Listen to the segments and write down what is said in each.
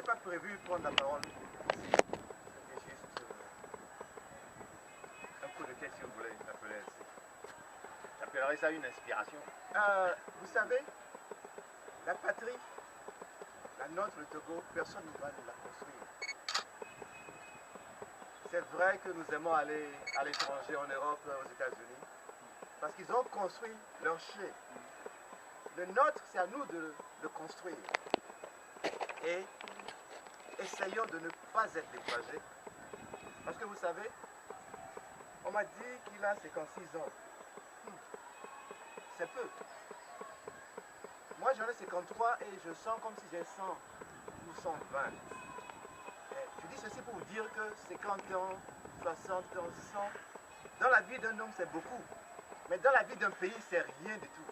pas prévu prendre la parole. C'était juste un coup de tête, si vous voulez l'appeler ainsi. J'appellerais ça une inspiration. Vous savez, la patrie, la nôtre, le Togo, personne ne va nous la construire. C'est vrai que nous aimons aller à l'étranger, en Europe, aux États-Unis, parce qu'ils ont construit leur chez. Le nôtre, c'est à nous de le construire. Et essayons de ne pas être découragés. Parce que vous savez, on m'a dit qu'il a 56 ans. C'est peu. Moi, j'en ai 53 et je sens comme si j'ai 100 ou 120. Je dis ceci pour vous dire que 50 ans, 60 ans, 100, dans la vie d'un homme, c'est beaucoup. Mais dans la vie d'un pays, c'est rien du tout.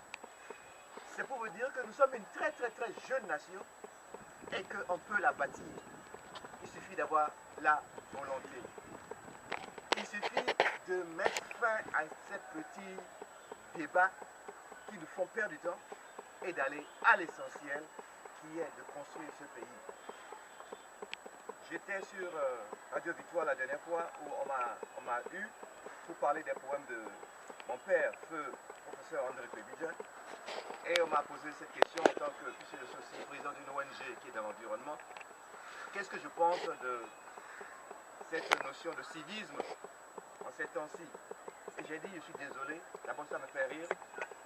C'est pour vous dire que nous sommes une très jeune nation et qu'on peut la bâtir. Il suffit d'avoir la volonté. Il suffit de mettre fin à ces petits débats qui nous font perdre du temps et d'aller à l'essentiel qui est de construire ce pays. J'étais sur Radio Victoire la dernière fois où on m'a eu pour parler des poèmes de mon père, feu professeur André Pébidjan. Et on m'a posé cette question en tant que, puisque je suis aussi président d'une ONG qui est dans l'environnement, qu'est-ce que je pense de cette notion de civisme en ces temps-ci? Et j'ai dit, je suis désolé, d'abord ça me fait rire,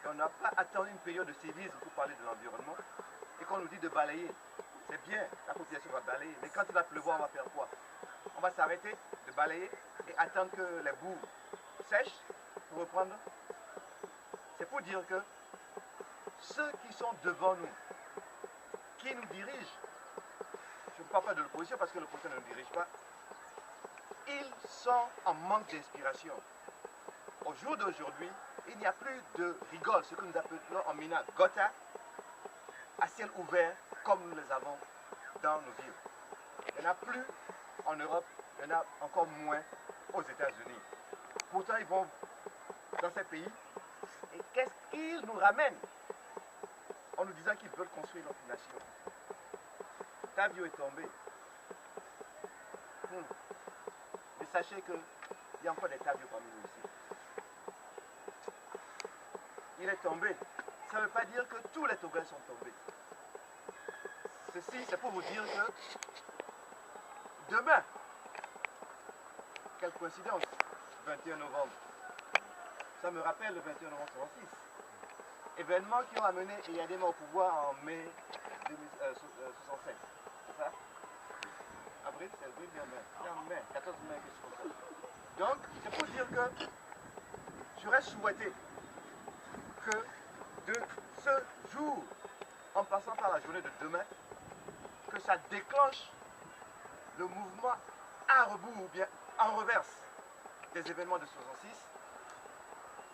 qu'on n'a pas attendu une période de civisme pour parler de l'environnement et qu'on nous dit de balayer. C'est bien, la population va balayer, mais quand il va pleuvoir, on va faire quoi? On va s'arrêter de balayer et attendre que les boues sèchent pour reprendre. C'est pour dire que ceux qui sont devant nous, qui nous dirigent, je ne parle pas de l'opposition parce que l'opposition ne nous dirige pas, ils sont en manque d'inspiration. Au jour d'aujourd'hui, il n'y a plus de rigole, ce que nous appelons en mina gotha, à ciel ouvert comme nous les avons dans nos villes. Il n'y en a plus en Europe, il y en a encore moins aux États-Unis. Pourtant, ils vont dans ces pays et qu'est-ce qu'ils nous ramènent en nous disant qu'ils veulent construire notre nation? Tavio est tombé. Mais sachez qu'il y a encore des Tavio parmi nous ici. Il est tombé. Ça ne veut pas dire que tous les Togolais sont tombés. Ceci, c'est pour vous dire que demain, quelle coïncidence, 21 novembre, ça me rappelle le 21 novembre 1966. Événements qui ont amené Eyadema au pouvoir en mai 1967. C'est ça? Avril, c'est avril, bien mai. En mai, 14 mai, quelque chose comme ça. Donc, c'est pour dire que j'aurais souhaité que de ce jour, en passant par la journée de demain, que ça déclenche le mouvement à rebours ou bien en reverse des événements de 66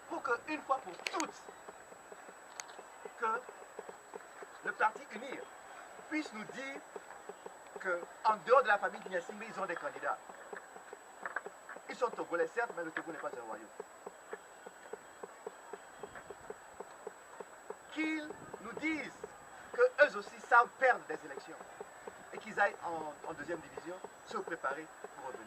pour qu'une fois pour toutes, que le parti UNIR puisse nous dire qu'en dehors de la famille Niassingbe, ils ont des candidats. Ils sont togolais certes, mais le Togo n'est pas un royaume. Qu'ils nous disent qu'eux aussi savent perdre des élections et qu'ils aillent en deuxième division se préparer pour revenir.